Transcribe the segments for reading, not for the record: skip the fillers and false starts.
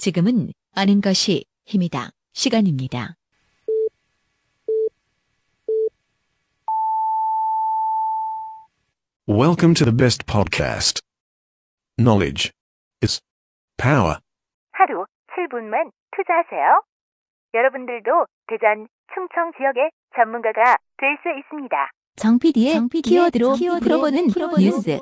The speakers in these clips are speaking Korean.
지금은 아는 것이 힘이다. 시간입니다. Welcome to the best podcast. Knowledge is power. 하루 7분만 투자하세요. 여러분들도 대전, 충청 지역의 전문가가 될 수 있습니다. 정 PD의 키워드로 풀어보는 뉴스.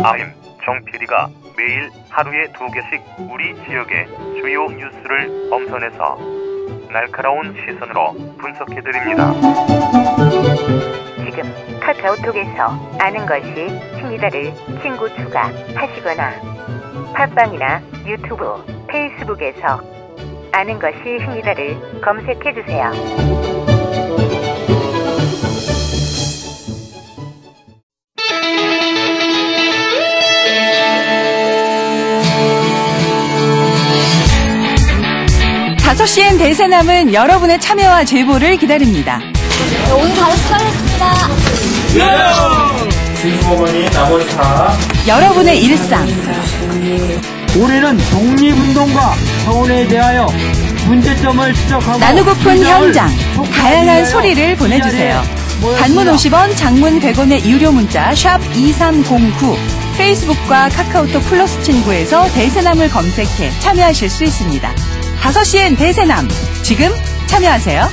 I'm 정 PD가 매일 하루에 2개씩 우리 지역의 주요 뉴스를 엄선해서 날카로운 시선으로 분석해드립니다. 지금 카카오톡에서 아는 것이 힘이다를 친구 추가하시거나 팟빵이나 유튜브, 페이스북에서 아는 것이 힘이다를 검색해주세요. 다섯 시엔 대세남은 여러분의 참여와 제보를 기다립니다. 오늘 바로 수고하셨습니다. 주인공이 남원사 여러분의 일상, 올해는 독립운동과 서울에 대하여 문제점을 지적하고 나누고픈 현장, 다양한 소리를 보내주세요. 단문 50원, 장문 100원의 유료 문자 샵 2309, 페이스북과 카카오톡 플러스 친구에서 대세남을 검색해 참여하실 수 있습니다. 5시엔 대세남, 지금 참여하세요.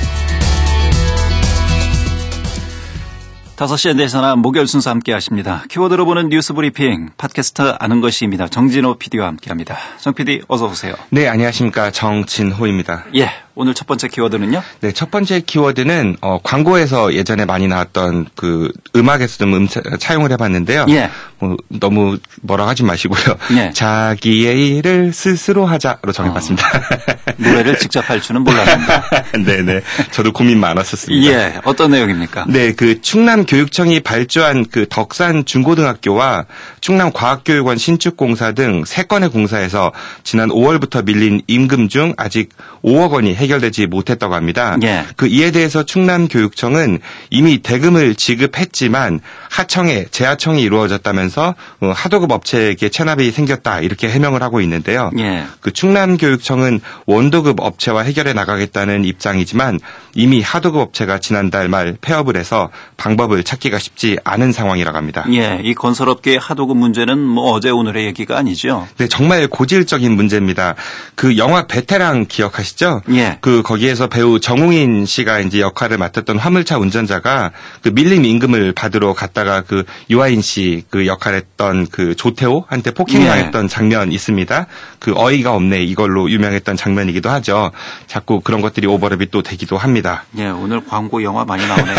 5시엔 대세남 목요일 순서 함께 하십니다. 키워드로 보는 뉴스 브리핑, 팟캐스트 아는 것이입니다. 정진호 PD와 함께합니다. 정 PD 어서 오세요. 네, 안녕하십니까. 정진호입니다. 예, 오늘 첫 번째 키워드는요? 네, 첫 번째 키워드는 광고에서 예전에 많이 나왔던 그 음악에서 좀 차용을 해봤는데요. 예. 너무 뭐라고 하지 마시고요. 예. 자기의 일을 스스로 하자로 정해봤습니다. 노래를 직접 할 줄은 몰랐는데. 네네. 저도 고민 많았었습니다. 예, 어떤 내용입니까? 네, 그 충남교육청이 발주한 그 덕산 중고등학교와 충남과학교육원 신축공사 등 3건의 공사에서 지난 5월부터 밀린 임금 중 아직 5억 원이 해결되지 못했다고 합니다. 예. 그 이에 대해서 충남교육청은 이미 대금을 지급했지만 하청에 재하청이 이루어졌다면서 하도급 업체에게 체납이 생겼다 이렇게 해명을 하고 있는데요. 예. 그 충남교육청은 원도급 업체와 해결해 나가겠다는 입장이지만 이미 하도급 업체가 지난달 말 폐업을 해서 방법을 찾기가 쉽지 않은 상황이라고 합니다. 예, 이 건설업계의 하도급 문제는 뭐 어제 오늘의 얘기가 아니죠. 네, 정말 고질적인 문제입니다. 그 영화 베테랑 기억하시죠? 예. 그 거기에서 배우 정웅인 씨가 이제 역할을 맡았던 화물차 운전자가 그 밀림 임금을 받으러 갔다가 그 유아인 씨 그 역할했던 그 조태호한테 폭행당했던 예. 장면 있습니다. 그 어이가 없네 이걸로 유명했던 장면이기도 하죠. 자꾸 그런 것들이 오버랩이 또 되기도 합니다. 예, 오늘 광고 영화 많이 나오네요.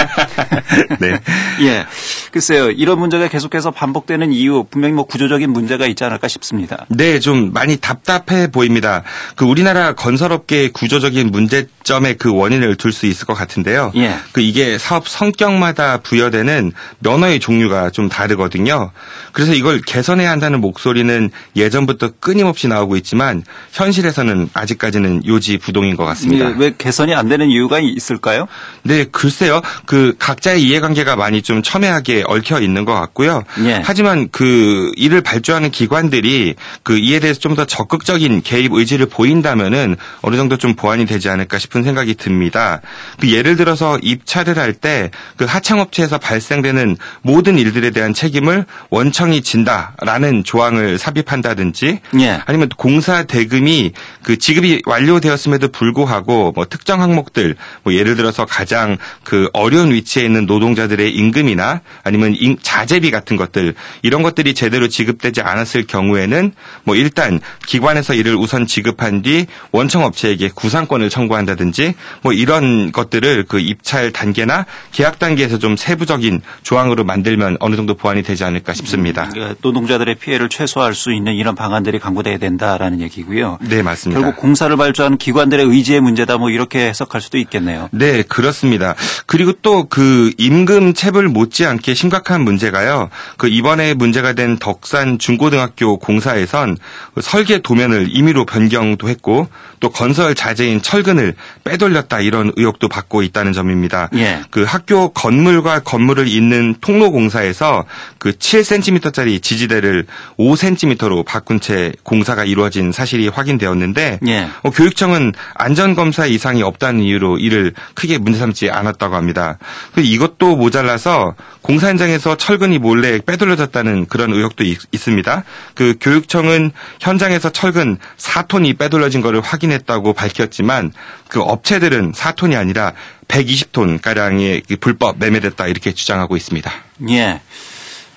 네. 예. 글쎄요, 이런 문제가 계속해서 반복되는 이유 분명히 뭐 구조적인 문제가 있지 않을까 싶습니다. 네, 좀 많이 답답해 보입니다. 그 우리나라 건설업계의 구조적인 문제점의 그 원인을 둘 수 있을 것 같은데요. 예. 그 이게 사업 성격마다 부여되는 면허의 종류가 좀 다르거든요. 그래서 이걸 개선해야 한다는 목소리는 예전부터 끊임없이 나오고 있지만 현실에서는 아직까지는 요지부동인 것 같습니다. 예, 왜 개선이 안 되는 이유가 있을까요? 네, 글쎄요. 그 각자의 이해관계가 많이 좀 첨예하게 얽혀 있는 것 같고요. 예. 하지만 그 이를 발주하는 기관들이 그 이에 대해서 좀 더 적극적인 개입 의지를 보인다면은 어느 정도 좀 보완이 되지 않을까 싶은 생각이 듭니다. 그 예를 들어서 입찰을 할 때 그 하청업체에서 발생되는 모든 일들에 대한 책임을 원청이 진다라는 조항을 삽입한다든지 예. 아니면 공사 대금이 그 지급이 완료되었음에도 불구하고 뭐 특정 항목들 뭐 예를 들어서 가장 그 어려운 위치에 있는 노동자들의 임금이나 아니면 자재비 같은 것들 이런 것들이 제대로 지급되지 않았을 경우에는 뭐 일단 기관에서 이를 우선 지급한 뒤 원청 업체에게 구상권을 청구한다든지 뭐 이런 것들을 그 입찰 단계나 계약 단계에서 좀 세부적인 조항으로 만들면 어느 정도 보완이 되지 않을까 싶습니다. 노동자들의 피해를 최소화할 수 있는 이런 방안들이 강구돼야 된다라는 얘기고요. 네, 맞습니다. 결국 공사를 발주하는 기관들의 의지의 문제다 뭐 이렇게 해석할 수도 있겠네요. 있겠네요. 네, 그렇습니다. 그리고 또 그 임금 체불 못지않게 심각한 문제가요. 그 이번에 문제가 된 덕산 중고등학교 공사에선 설계 도면을 임의로 변경도 했고 또 건설 자재인 철근을 빼돌렸다 이런 의혹도 받고 있다는 점입니다. 예. 그 학교 건물과 건물을 잇는 통로 공사에서 그 7cm짜리 지지대를 5cm로 바꾼 채 공사가 이루어진 사실이 확인되었는데 예. 교육청은 안전검사 이상이 없다는 이유로 이를 크게 문제 삼지 않았다고 합니다. 이것도 모자라서 공사 현장에서 철근이 몰래 빼돌려졌다는 그런 의혹도 있습니다. 그 교육청은 현장에서 철근 4톤이 빼돌려진 것을 확인했다고 밝혔지만 그 업체들은 4톤이 아니라 120톤 가량의 불법 매매됐다 이렇게 주장하고 있습니다. 예.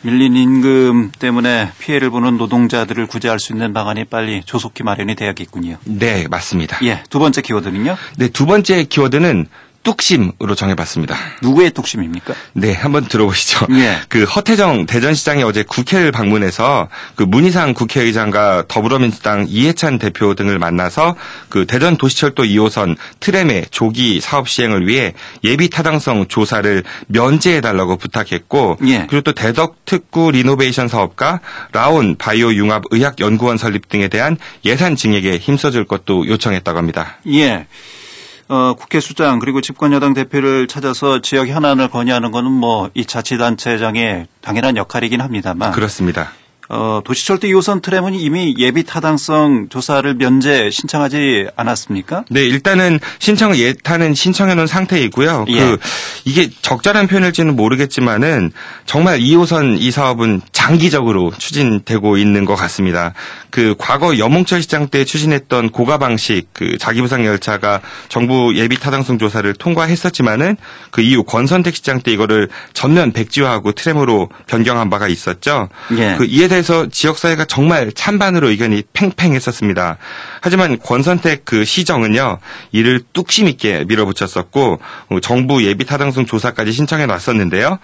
밀린 임금 때문에 피해를 보는 노동자들을 구제할 수 있는 방안이 빨리 조속히 마련이 돼야겠군요. 네, 맞습니다. 예. 두 번째 키워드는요? 네, 두 번째 키워드는 뚝심으로 정해봤습니다. 누구의 뚝심입니까? 네, 한번 들어보시죠. 예. 그 허태정 대전시장이 어제 국회를 방문해서 그 문희상 국회의장과 더불어민주당 이해찬 대표 등을 만나서 그 대전 도시철도 2호선 트램의 조기 사업 시행을 위해 예비 타당성 조사를 면제해달라고 부탁했고, 예. 그리고 또 대덕 특구 리노베이션 사업과 라온 바이오 융합 의학 연구원 설립 등에 대한 예산 증액에 힘써줄 것도 요청했다고 합니다. 예. 국회 수장 그리고 집권여당 대표를 찾아서 지역 현안을 건의하는 것은 뭐 이 자치단체장의 당연한 역할이긴 합니다만. 그렇습니다. 도시철도 2호선 트램은 이미 예비 타당성 조사를 면제 신청하지 않았습니까? 네, 일단은 예타는 신청해 놓은 상태이고요. 예. 이게 적절한 표현일지는 모르겠지만은 정말 2호선 이 사업은 장기적으로 추진되고 있는 것 같습니다. 그 과거 염홍철 시장 때 추진했던 고가 방식 그 자기부상 열차가 정부 예비 타당성 조사를 통과했었지만은 그 이후 권선택 시장 때 이거를 전면 백지화하고 트램으로 변경한 바가 있었죠. 예. 이에 대해서 지역사회가 정말 찬반으로 의견이 팽팽했었습니다. 하지만 권선택 그 시정은요, 이를 뚝심 있게 밀어붙였었고, 정부 예비 타당성 조사까지 신청해 놨었는데요.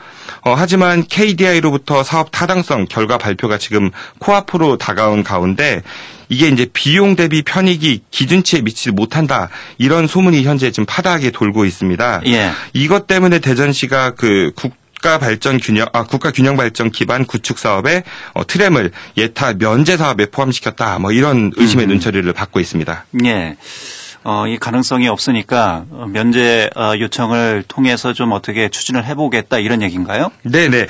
하지만 KDI로부터 사업 타당성 결과 발표가 지금 코앞으로 다가온 가운데, 이게 이제 비용 대비 편익이 기준치에 미치지 못한다. 이런 소문이 현재 지금 파다하게 돌고 있습니다. 예. 이것 때문에 대전시가 그 국가 균형 발전 기반 구축 사업에 트램을 예타 면제 사업에 포함시켰다. 뭐 이런 의심의 눈초리를 받고 있습니다. 예. 이 가능성이 없으니까 면제 요청을 통해서 좀 어떻게 추진을 해보겠다 이런 얘기인가요? 네네.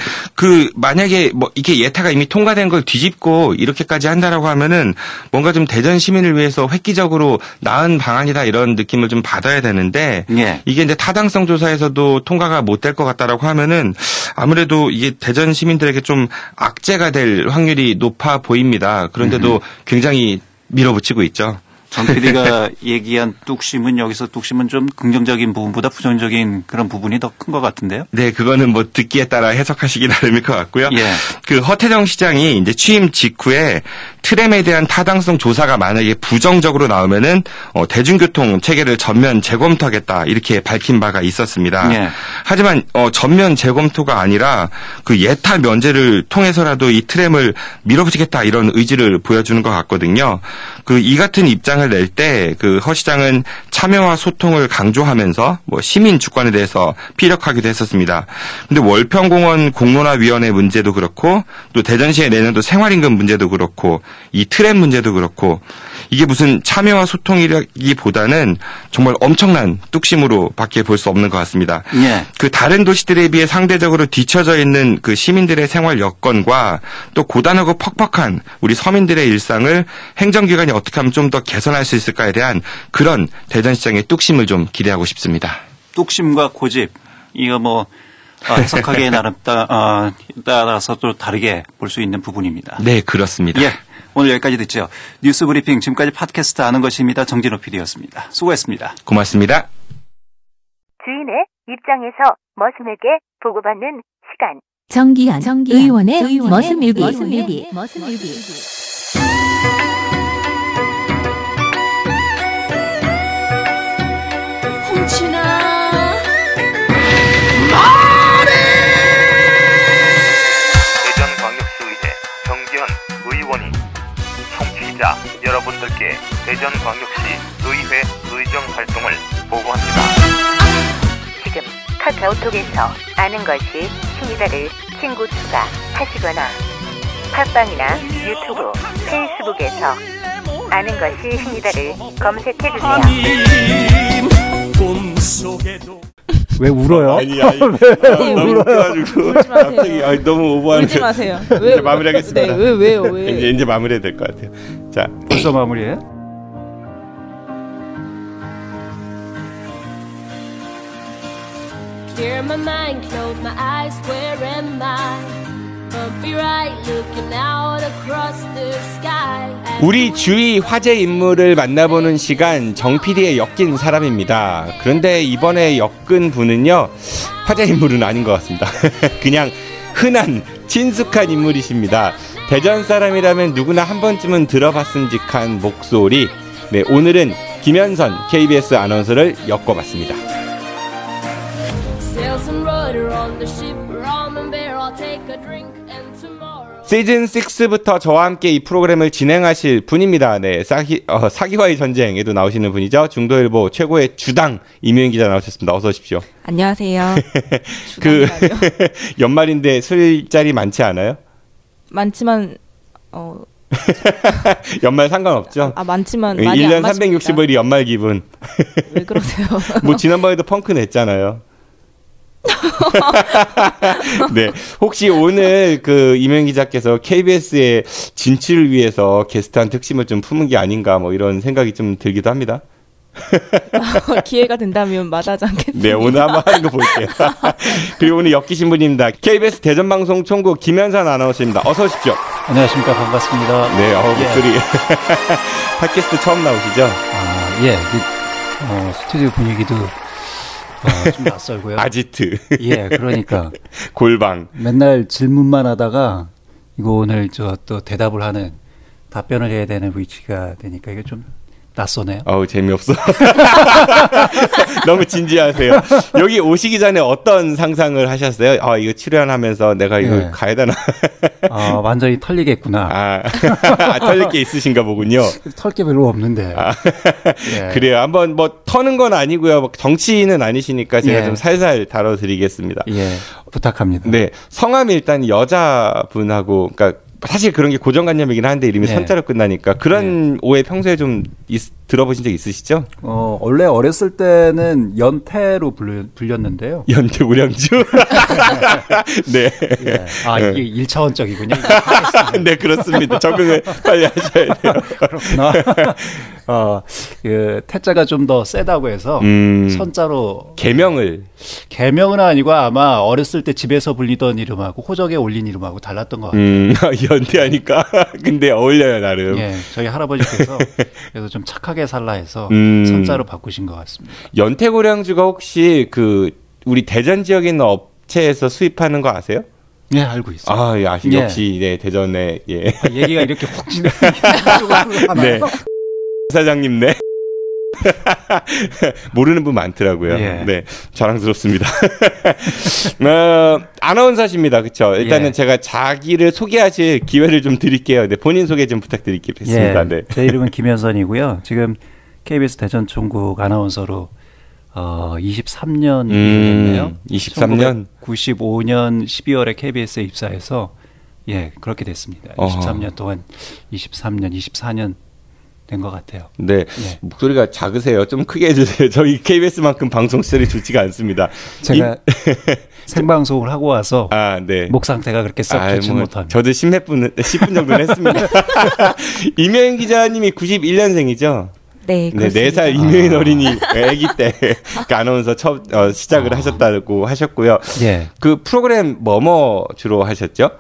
만약에 뭐 이게 예타가 이미 통과된 걸 뒤집고 이렇게까지 한다라고 하면은 뭔가 좀 대전 시민을 위해서 획기적으로 나은 방안이다 이런 느낌을 좀 받아야 되는데 예. 이게 이제 타당성 조사에서도 통과가 못 될 것 같다라고 하면은 아무래도 이게 대전 시민들에게 좀 악재가 될 확률이 높아 보입니다. 그런데도 굉장히 밀어붙이고 있죠. 정 PD가 얘기한 뚝심은 여기서 뚝심은 좀 긍정적인 부분보다 부정적인 그런 부분이 더 큰 것 같은데요? 네, 그거는 뭐 듣기에 따라 해석하시기 나름일 것 같고요. 예. 그 허태정 시장이 이제 취임 직후에 트램에 대한 타당성 조사가 만약에 부정적으로 나오면은 대중교통 체계를 전면 재검토하겠다 이렇게 밝힌 바가 있었습니다. 예. 하지만 전면 재검토가 아니라 그 예타 면제를 통해서라도 이 트램을 밀어붙이겠다 이런 의지를 보여주는 것 같거든요. 이 같은 입장을 낼 때 그 허 시장은 참여와 소통을 강조하면서 뭐 시민 주권에 대해서 피력하기도 했었습니다. 근데 월평공원 공론화위원회 문제도 그렇고 또 대전시의 내년도 생활임금 문제도 그렇고 이 트램 문제도 그렇고 이게 무슨 참여와 소통이라기보다는 정말 엄청난 뚝심으로밖에 볼 수 없는 것 같습니다. 예. 그 다른 도시들에 비해 상대적으로 뒤처져 있는 그 시민들의 생활 여건과 또 고단하고 퍽퍽한 우리 서민들의 일상을 행정기관이 어떻게 하면 좀 더 개선할 수 있을까에 대한 그런 대전시장의 뚝심을 좀 기대하고 싶습니다. 뚝심과 고집 이거 뭐 해석하기에 나름 따라서 또 다르게 볼 수 있는 부분입니다. 네, 그렇습니다. 예, 오늘 여기까지 듣죠. 뉴스 브리핑 지금까지 팟캐스트 아는 것입니다. 정진호 PD였습니다. 수고했습니다. 고맙습니다. 주인의 입장에서 머슴에게 보고받는 시간. 정기현 의원의 머슴일기. 홍춘아. 대전광역시의회 정기현 의원이 청취자 여러분들께 대전광역시 의회 의정 활동을 보고합니다. 지금 카카오톡에서 아는 것이 힘이다를 친구 추가하시거나 팟빵이나 유튜브, 페이스북에서 아는 것이 힘이다를 검색해주세요. 왜 울어요? 아니 너무 웃겨가지고 갑자기 너무 오버하는. 울지 마세요. 이제 마무리하겠습니다. 네, 왜요? 왜? 이제 마무리해야 될 것 같아요. 자, 벌써 마무리해? Clear my mind, close my eyes, where am I? Bumpy right, looking out across the sky. 우리 주위 화제 인물을 만나보는 시간, 정 PD의 엮인 사람입니다. 그런데 이번에 엮은 분은요, 화제 인물은 아닌 것 같습니다. 그냥 흔한 친숙한 인물이십니다. 대전 사람이라면 누구나 한 번쯤은 들어봤음직한 목소리. 네, 오늘은 김현선 KBS 아나운서를 엮어봤습니다. 시즌 6부터 저와 함께 이 프로그램을 진행하실 분입니다. 네, 사기와의 전쟁에도 나오시는 분이죠. 중도일보 최고의 주당 이명희 기자 나오셨습니다. 어서 오십시오. 안녕하세요. 연말인데 술자리 많지 않아요? 많지만 연말 상관없죠? 많지만 많이 1년 안 마십니다. 365일이 연말 기분. 왜 그러세요? 뭐 지난번에도 펑크 냈잖아요. 네, 혹시 오늘 그 이명 기자께서 KBS의 진출을 위해서 게스트한 특심을 좀 품은 게 아닌가 뭐 이런 생각이 좀 들기도 합니다. 기회가 된다면 마다하지 않겠습니다. 네, 오늘 한번 하는 거 볼게요. 그리고 오늘 엮이신 분입니다. KBS 대전방송 총국 김현선 아나운서입니다. 어서 오십시오. 안녕하십니까. 반갑습니다. 네, 목소리. 팟캐스트 처음 나오시죠? 예. 스튜디오 분위기도 좀 낯설고요. 아지트. 예, 그러니까. 골방. 맨날 질문만 하다가 이거 오늘 또 대답을 하는, 답변을 해야 되는 위치가 되니까 이게 좀 낯서네요. 재미없어. 너무 진지하세요. 여기 오시기 전에 어떤 상상을 하셨어요? 이거 출연하면서 내가 이거 가야 되나? 완전히 털리겠구나. 털릴 게 있으신가 보군요. 털 게 별로 없는데. 예. 그래요. 한번 뭐 터는 건 아니고요. 정치인은 아니시니까 제가 좀 살살 다뤄드리겠습니다. 예, 부탁합니다. 네, 성함이 일단 여자분하고, 그러니까 사실 그런 게 고정관념이긴 한데 이름이 선자로 끝나니까 그런 오해 평소에 좀 들어보신 적 있으시죠? 원래 어렸을 때는 연태로 불렸는데요. 연태 우량주? 네. 이게 1차원적이군요. 네, 그렇습니다. 적응을 빨리 하셔야 돼요. 그렇구나. 그 태자가 좀 더 세다고 해서 선자로 개명은 아니고 아마 어렸을 때 집에서 불리던 이름하고 호적에 올린 이름하고 달랐던 것 같아요. 연태하니까 근데 어울려요 나름. 예, 저희 할아버지께서 그래서 좀 착하게 살라 해서 선자로 바꾸신 것 같습니다. 연태고량주가 혹시 그 우리 대전 지역에 있는 업체에서 수입하는 거 아세요? 네, 알고 있어요. 역시 네, 대전에 얘기가 이렇게 훅 지네. 네. 사장님, 네. 모르는 분 많더라고요. 네, 자랑스럽습니다. 아나운서십니다, 그렇죠? 일단은 제가 자기를 소개하실 기회를 좀 드릴게요. 네, 본인 소개 좀 부탁드리겠습니다. 네. 제 이름은 김현선이고요. 지금 KBS 대전 총국 아나운서로 23년 됐네요. 23년? 95년 12월에 KBS에 입사해서 그렇게 됐습니다. 23년 동안 23년, 24년 된 것 같아요. 네. 목소리가 작으세요. 좀 크게 해주세요. 저희 KBS만큼 방송 시절이 좋지가 않습니다. 제가 생방송을 하고 와서 목 상태가 그렇게 썩 좋지 못합니다. 저도 10분 정도는 했습니다. 이명희 기자님이 91년생이죠? 네, 그렇습니다. 4살 이명희 어린이 아기 때 그 아나운서 처음 시작을 하셨다고 하셨고요. 그 프로그램 뭐 주로 하셨죠?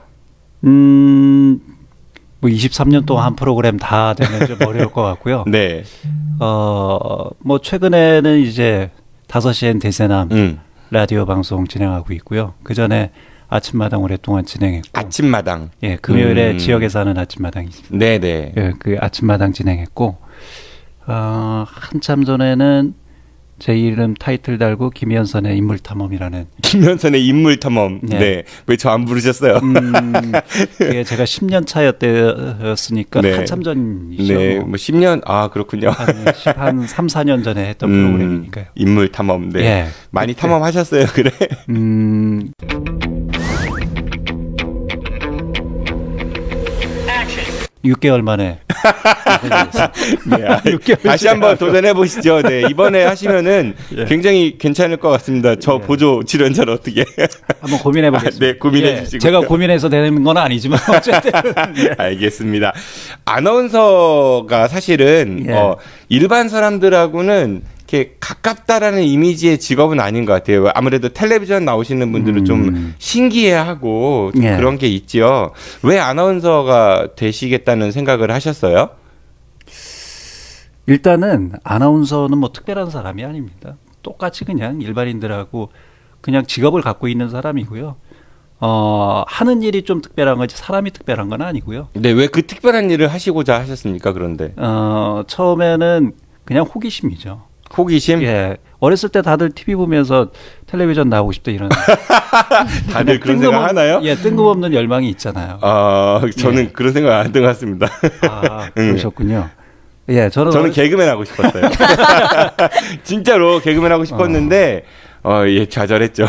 뭐 23년 동안 한 프로그램 다 되면 좀 어려울 것 같고요. 네. 뭐 최근에는 이제 5시엔 대세남 라디오 방송 진행하고 있고요. 그 전에 아침마당 오랫동안 진행했고. 아침마당. 예, 금요일에 지역에 사는 아침마당이 있습니다. 네네. 그 아침마당 진행했고, 한참 전에는 제 이름 타이틀 달고 김현선의 인물탐험이라는. 김현선의 인물탐험. 네. 네. 왜 저 안 부르셨어요? 그게 제가 10년 차였으니까 네. 한참 전이죠. 네, 뭐 10년, 그렇군요. 한 3, 4년 전에 했던 프로그램이니까요. 인물탐험. 네. 예. 많이 탐험하셨어요, 그래? 6개월 만에. 네, 6개월 다시 한번 도전해 보시죠. 네, 이번에 하시면은 굉장히 괜찮을 것 같습니다. 저 보조 출연자를 어떻게 한번 고민해 보겠습니다. 네, 고민해 주시고. 제가 고민해서 되는 건 아니지만 어쨌든. 알겠습니다. 아나운서가 사실은 일반 사람들하고는 이렇게 가깝다라는 이미지의 직업은 아닌 것 같아요. 아무래도 텔레비전 나오시는 분들은 좀 신기해하고 좀 그런 게 있지요. 왜 아나운서가 되시겠다는 생각을 하셨어요? 일단은 아나운서는 뭐 특별한 사람이 아닙니다. 똑같이 그냥 일반인들하고 그냥 직업을 갖고 있는 사람이고요. 하는 일이 좀 특별한 거지 사람이 특별한 건 아니고요. 네, 왜 그 특별한 일을 하시고자 하셨습니까? 그런데 처음에는 그냥 호기심이죠. 호기심? 예. 어렸을 때 다들 TV 보면서 텔레비전 나오고 싶다 이런. 다들 그런 생각 하나요? 예, 뜬금없는 열망이 있잖아요. 저는 그런 생각 안 든 것 같습니다. 그러셨군요. 예, 저는 개그맨 하고 싶었어요. 진짜로 개그맨 하고 싶었는데, 예, 좌절했죠.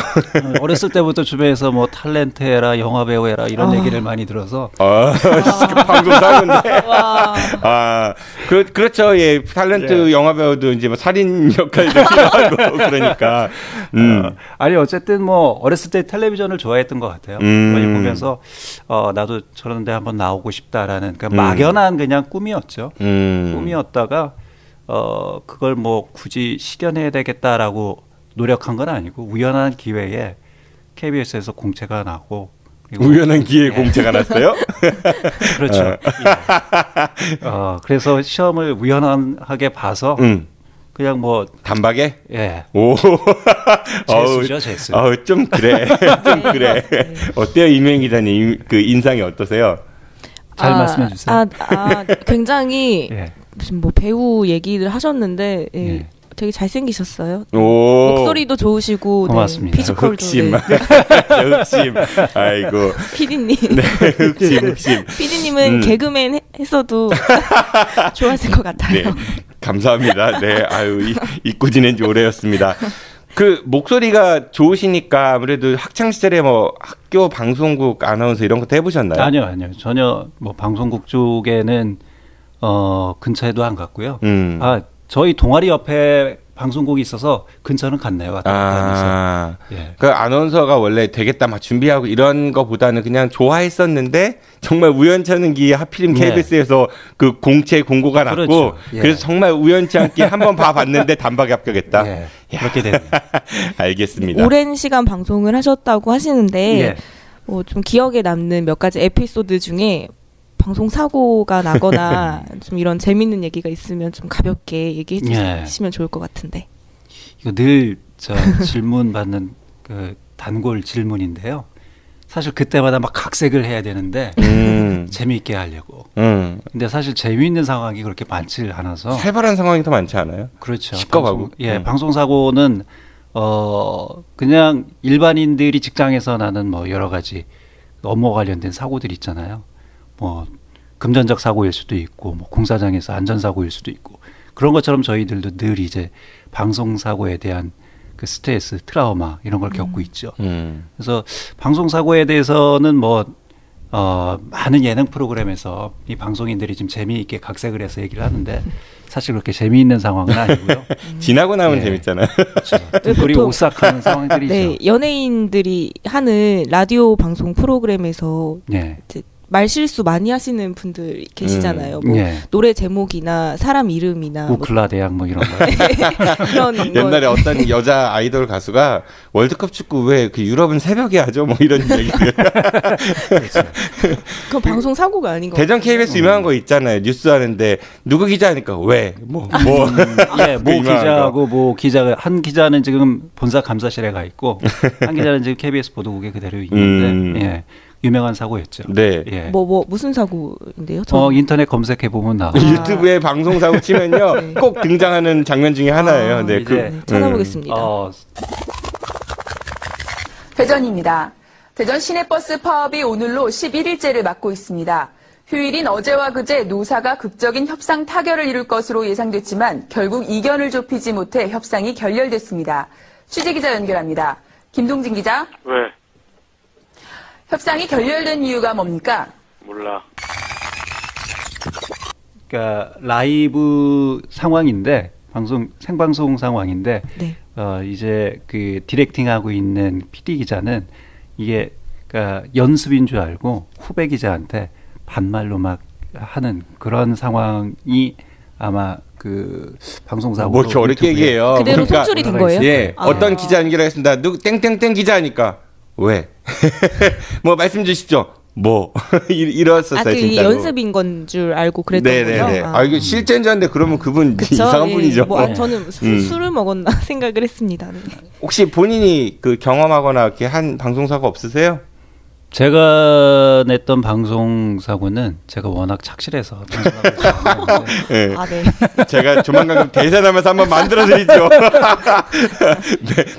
어렸을 때부터 주변에서 뭐 탤런트 해라, 영화 배우 해라 이런 얘기를 많이 들어서. 방송사고인데. 그렇죠. 예, 탤런트 영화 배우도 이제 뭐 살인 역할도 필요하고 그러니까. 아니 어쨌든 뭐 어렸을 때 텔레비전을 좋아했던 것 같아요. 많이 보면서 나도 저런 데 한번 나오고 싶다라는 그러니까 막연한 그냥 꿈이었죠. 꿈이었다가 그걸 뭐 굳이 실현해야 되겠다라고 노력한 건 아니고 우연한 기회에 KBS에서 공채가 나고 우연한 기회에 공채가 났어요? 그렇죠. 예. 그래서 시험을 우연하게 봐서 그냥 뭐 단박에? 예. 오. 재수죠, 재수. 좀 그래. 좀 그래. 어때요, 이명 기자님? 그 인상이 어떠세요? 잘 말씀해 주세요. 굉장히 무슨 뭐 배우 얘기를 하셨는데 되게 잘생기셨어요. 목소리도 좋으시고 고맙습니다. 피지컬도 흑심. 흑심. 아이고. 피디님. 네, 흑심. 피디님은 개그맨 했어도 좋았을 것 같아요. 네, 감사합니다. 네, 잊고 지낸 지 오래였습니다. 그 목소리가 좋으시니까 아무래도 학창 시절에 뭐 학교 방송국 아나운서 이런 것도 해보셨나요? 아니요. 전혀 뭐 방송국 쪽에는 근처에도 안 갔고요. 저희 동아리 옆에 방송국이 있어서 근처는 갔네요. 왔다 갔다 하면서. 예. 그 아나운서가 원래 되겠다 막 준비하고 이런 거보다는 그냥 좋아했었는데 정말 우연치 않은 기회에 하필이면 KBS에서 그 공채 공고가 났고 그렇죠. 예. 그래서 정말 우연치 않게 한번 봐봤는데 단박에 합격했다. 예. 그렇게 됐네요. 알겠습니다. 오랜 시간 방송을 하셨다고 하시는데 좀 기억에 남는 몇 가지 에피소드 중에 방송 사고가 나거나 좀 이런 재밌는 얘기가 있으면 좀 가볍게 얘기해 주시면 좋을 것 같은데. 이거 늘 질문 받는 그 단골 질문인데요. 사실 그때마다 막 각색을 해야 되는데 재미있게 하려고. 근데 사실 재미있는 상황이 그렇게 많지 않아서. 살벌한 상황이 더 많지 않아요? 그렇죠. 시끄럽고. 방송 사고는 그냥 일반인들이 직장에서 나는 뭐 여러 가지 업무 관련된 사고들 있잖아요. 뭐 금전적 사고일 수도 있고 뭐 공사장에서 안전 사고일 수도 있고 그런 것처럼 저희들도 늘 이제 방송 사고에 대한 그 스트레스, 트라우마 이런 걸 겪고 있죠. 그래서 방송 사고에 대해서는 뭐 많은 예능 프로그램에서 이 방송인들이 좀 재미있게 각색을 해서 얘기를 하는데 사실 그렇게 재미있는 상황은 아니고요. 지나고 나면 재밌잖아요. 그렇죠. 우리 오싹하는 상황들이죠. 네, 연예인들이 하는 라디오 방송 프로그램에서 말실수 많이 하시는 분들 계시잖아요. 뭐 노래 제목이나 사람 이름이나 우클라 대학 뭐 이런 거. 그런 옛날에 어떤 여자 아이돌 가수가 월드컵 축구 왜 그 유럽은 새벽에 하죠? 뭐 이런 얘기를. 그건 방송 사고가 아닌 거. 대전 KBS 유명한 거 있잖아요. 뉴스 하는데 누구 기자니까 왜? 뭐 기자하고 뭐 기자가 한 기자는 지금 본사 감사실에 가 있고 한 기자는 지금 KBS 보도국에 그대로 있는데 유명한 사고였죠. 네. 예. 무슨 사고인데요? 인터넷 검색해 보면 나와. 유튜브에 방송 사고 치면요. 네. 꼭 등장하는 장면 중에 하나예요. 네. 찾아보겠습니다. 대전입니다. 대전 시내버스 파업이 오늘로 11일째를 맞고 있습니다. 휴일인 어제와 그제 노사가 극적인 협상 타결을 이룰 것으로 예상됐지만 결국 이견을 좁히지 못해 협상이 결렬됐습니다. 취재기자 연결합니다. 김동진 기자. 왜? 협상이 결렬된 이유가 뭡니까? 몰라. 그러니까 라이브 상황인데 생방송 상황인데 네. 이제 그 디렉팅하고 있는 PD 기자는 이게 그러니까 연습인 줄 알고 후배 기자한테 반말로 막 하는 그런 상황이 아마 그 방송사고 뭐 이렇게 어렵게 얘기해요. 그대로 송출이 된 거예요? 예. 어떤 기자 연결하겠습니다. 누구 땡땡땡 기자니까 왜? 뭐 말씀 주십시오. 뭐 이랬었어요. 진짜로. 연습인 건 줄 알고 그랬던 거죠? 네네네. 이게 실제인 줄 알았는데 그러면 그분 이상한 분이죠. 저는 술을 먹었나 생각을 했습니다. 네. 혹시 본인이 그 경험하거나 이렇게 한 방송사고 없으세요? 제가 냈던 방송사고는 제가 워낙 착실해서 네. 네. 제가 조만간 대사나면서 한번 만들어드리죠.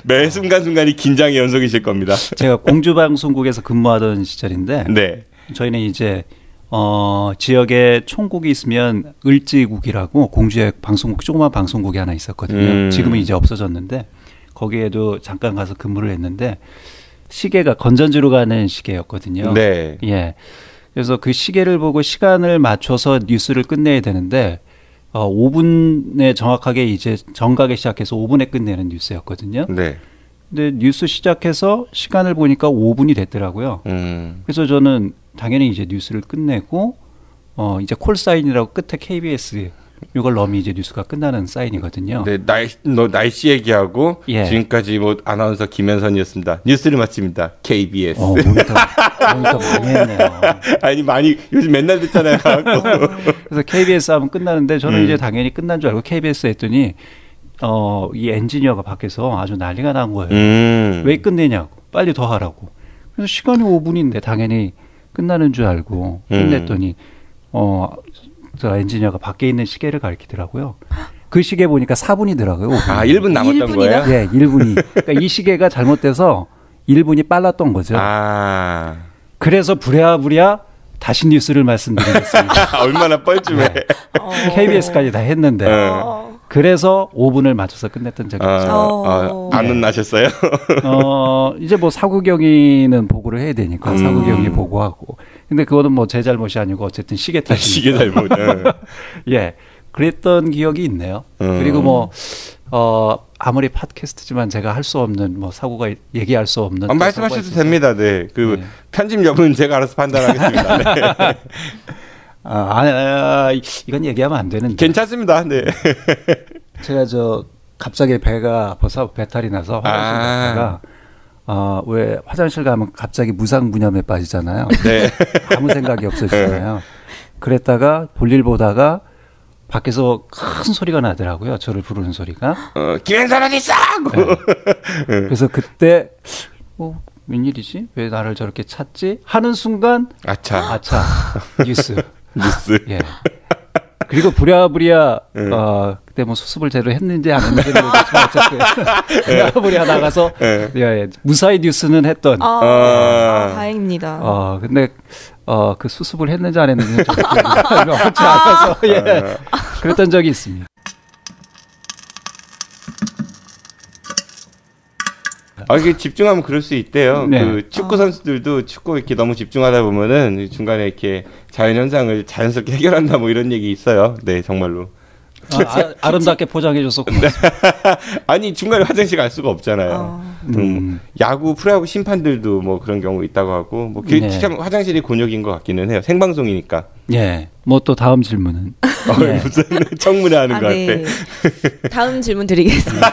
매 순간순간이 긴장의 연속이실 겁니다. 제가 공주방송국에서 근무하던 시절인데 네. 저희는 이제 지역에 총국이 있으면 을지국이라고 공주의 방송국 조그만 방송국이 하나 있었거든요. 지금은 이제 없어졌는데 거기에도 잠깐 가서 근무를 했는데 시계가 건전지로 가는 시계였거든요. 네. 예. 그래서 그 시계를 보고 시간을 맞춰서 뉴스를 끝내야 되는데 5분에 정확하게 이제 정각에 시작해서 5분에 끝내는 뉴스였거든요. 네. 근데 뉴스 시작해서 시간을 보니까 5분이 됐더라고요. 그래서 저는 당연히 이제 뉴스를 끝내고 이제 콜 사인이라고 끝에 KBS 이걸 넣으면 이제 뉴스가 끝나는 사인이거든요. 네, 날씨 얘기하고 지금까지 뭐 아나운서 김현선이었습니다. 뉴스를 마칩니다. KBS. 모니터 많이 했네요. 아니 많이 요즘 맨날 듣잖아요. 그래서 KBS 하면 끝나는데 저는 이제 당연히 끝난 줄 알고 KBS 했더니 이 엔지니어가 밖에서 아주 난리가 난 거예요. 왜 끝내냐고. 빨리 더 하라고. 그래서 시간이 5분인데 당연히 끝나는 줄 알고 끝냈더니 저 엔지니어가 밖에 있는 시계를 가리키더라고요. 그 시계 보니까 4분이더라고요. 5분. 1분 남았던 거예요? 네, 1분이. 그러니까 이 시계가 잘못돼서 1분이 빨랐던 거죠. 그래서 부랴부랴 다시 뉴스를 말씀드리겠습니다. 얼마나 뻘쭘해. KBS까지 다 했는데. 그래서 5분을 맞춰서 끝냈던 적이 있죠. 안 혼나셨어요? 이제 뭐 사구경위는 보고를 해야 되니까 사구경위 보고하고. 근데 그거는 뭐 제 잘못이 아니고 어쨌든 시계 탓이니까. 시계 잘못. 예. 그랬던 기억이 있네요. 그리고 뭐 아무리 팟캐스트지만 제가 할 수 없는 뭐 사고가 얘기할 수 없는 말씀하셔도 됩니다. 네. 편집 여부는 제가 알아서 판단하겠습니다. 네. 이건 얘기하면 안 되는데. 괜찮습니다. 네. 제가 갑자기 배가 아파서 배탈이 나서 화장실 갔다가 왜 화장실 가면 갑자기 무상분염에 빠지잖아요. 네. 아무 생각이 없어지잖아요. 그랬다가 볼일 보다가 밖에서 큰 소리가 나더라고요. 저를 부르는 소리가. 김현선 어디 있어? 네. 그래서 그때 웬일이지? 왜 나를 저렇게 찾지? 하는 순간 아차 뉴스. 예. 그리고 부랴부랴 그때 뭐 수습을 제대로 했는지 안 했는지는 모르겠지만 어쨌든 부랴부랴 나가서 무사히 뉴스는 했던. 다행입니다. 근데 그 수습을 했는지 안 했는지는 좀 명확치 않아서 그랬던 적이 있습니다. 이게 집중하면 그럴 수 있대요. 네. 그 축구 선수들도 축구 이렇게 너무 집중하다 보면은 중간에 이렇게 자연 현상을 자연스럽게 해결한다 뭐 이런 얘기 있어요. 네, 정말로. 아름답게 포장해줘서 아니 중간에 화장실 갈 수가 없잖아요. 야구 프로야구 심판들도 뭐 그런 경우 있다고 하고 뭐 참 화장실이 곤욕인 것 같기는 해요. 생방송이니까. 예. 뭐 또 다음 질문은 무슨 청문회 하는 것 같아. 다음 질문 드리겠습니다.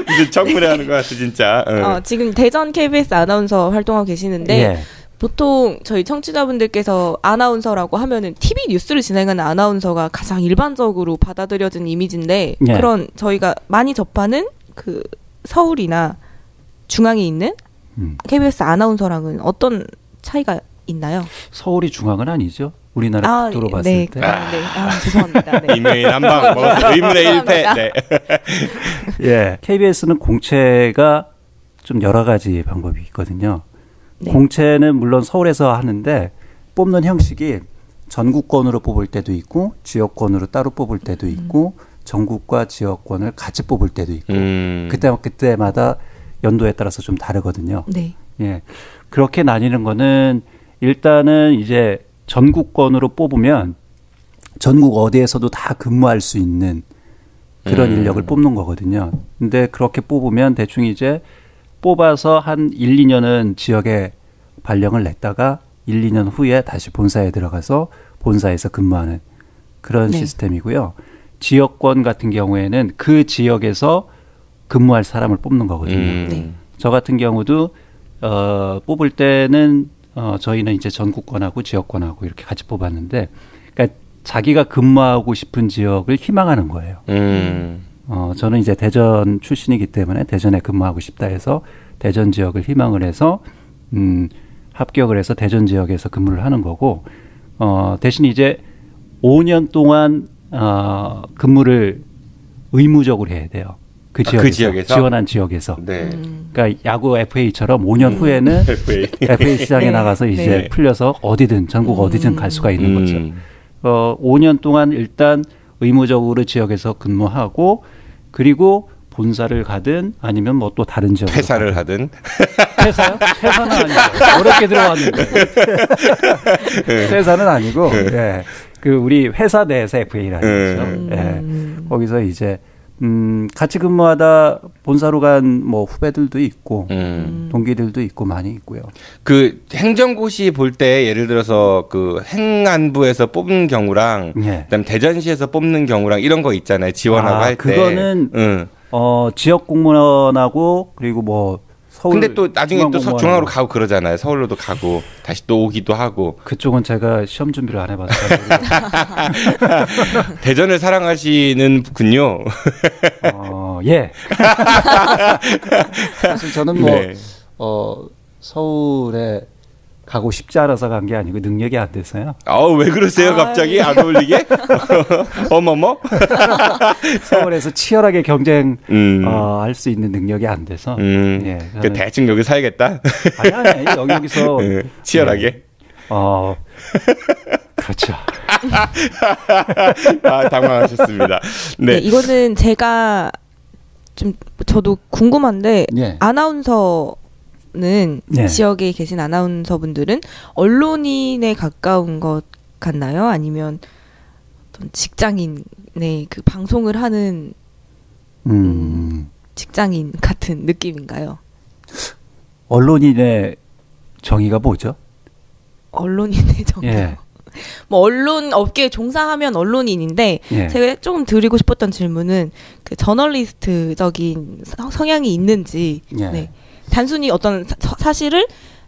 무슨 청문회 하는 것 같아 진짜. 지금 대전 KBS 아나운서 활동하고 계시는데. 보통 저희 청취자분들께서 아나운서라고 하면은 TV 뉴스를 진행하는 아나운서가 가장 일반적으로 받아들여진 이미지인데 그런 저희가 많이 접하는 서울이나 중앙에 있는 KBS 아나운서랑은 어떤 차이가 있나요? 서울이 중앙은 아니죠. 우리나라 국도로 봤을 네, 때. 네. 죄송합니다. 네. 임의의 한방, 의문의 1패. 네. 예, KBS는 공채가 좀 여러 가지 방법이 있거든요. 네. 공채는 물론 서울에서 하는데 뽑는 형식이 전국권으로 뽑을 때도 있고 지역권으로 따로 뽑을 때도 있고 전국과 지역권을 같이 뽑을 때도 있고 그때마다 연도에 따라서 좀 다르거든요. 네. 예, 그렇게 나뉘는 거는 일단은 이제 전국권으로 뽑으면 전국 어디에서도 다 근무할 수 있는 그런 인력을 뽑는 거거든요. 근데 그렇게 뽑으면 대충 이제 뽑아서 한 1, 2년은 지역에 발령을 냈다가 1, 2년 후에 다시 본사에 들어가서 본사에서 근무하는 그런 네. 시스템이고요. 지역권 같은 경우에는 그 지역에서 근무할 사람을 뽑는 거거든요. 네. 저 같은 경우도 뽑을 때는 저희는 이제 전국권하고 지역권하고 이렇게 같이 뽑았는데, 그러니까 자기가 근무하고 싶은 지역을 희망하는 거예요. 저는 이제 대전 출신이기 때문에 대전에 근무하고 싶다 해서 대전 지역을 희망을 해서 합격을 해서 대전 지역에서 근무를 하는 거고, 대신 이제 5년 동안 근무를 의무적으로 해야 돼요. 그 지역에서 지원한 지역에서. 네. 그러니까 야구 FA처럼 5년 후에는 FA 시장에 네. 나가서 이제 네. 풀려서 어디든 전국 어디든 갈 수가 있는 거죠. 5년 동안 일단 의무적으로 지역에서 근무하고, 그리고 본사를 가든 아니면 뭐 또 다른 지역 회사를 하든. 회사요? 회사는 아니고 어렵게 들어왔는데 회사는 아니고 예. 그 우리 회사 내에서 FA라는 거죠. 예. 거기서 이제 같이 근무하다 본사로 간 뭐 후배들도 있고 동기들도 있고 많이 있고요. 그 행정고시 볼 때 예를 들어서 그 행안부에서 뽑는 경우랑 예. 그다음 대전시에서 뽑는 경우랑 이런 거 있잖아요. 지원하고 할 때. 그거는 지역 공무원하고 그리고 뭐 서울. 근데 또 나중에 또 중앙공무원하고. 중앙으로 가고 그러잖아요. 서울로도 가고 다시 또 오기도 하고. 그쪽은 제가 시험 준비를 안 해봤어요. 대전을 사랑하시는군요. 예. 사실 저는 뭐 네. 서울에 가고 싶지 않아서 간 게 아니고 능력이 안 돼서요. 왜 그러세요 갑자기 안 어울리게? 어머머. 서울에서 치열하게 경쟁할 수 있는 능력이 안 돼서. 예, 그 대충 여기 살겠다. 아니 여기서 치열하게. 예, 그렇죠. 당황하셨습니다. 네. 이거는 제가 저도 궁금한데 예. 아나운서는 예. 지역에 계신 아나운서분들은 언론인에 가까운 것 같나요? 아니면 어떤 직장인의 그 방송을 하는 직장인 같은 느낌인가요? 언론인의 정의가 뭐죠? 언론인의 정의. 예. 뭐 언론 업계에 종사하면 언론인인데 예. 제가 조금 드리고 싶었던 질문은 그 저널리스트적인 성향이 있는지 예. 네. 단순히 어떤 사실을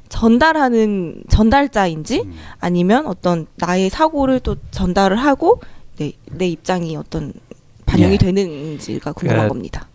전달하는 전달자인지 아니면 어떤 나의 사고를 또 전달을 하고 내 입장이 어떤 반영이 예. 되는지가 궁금한 그 겁니다.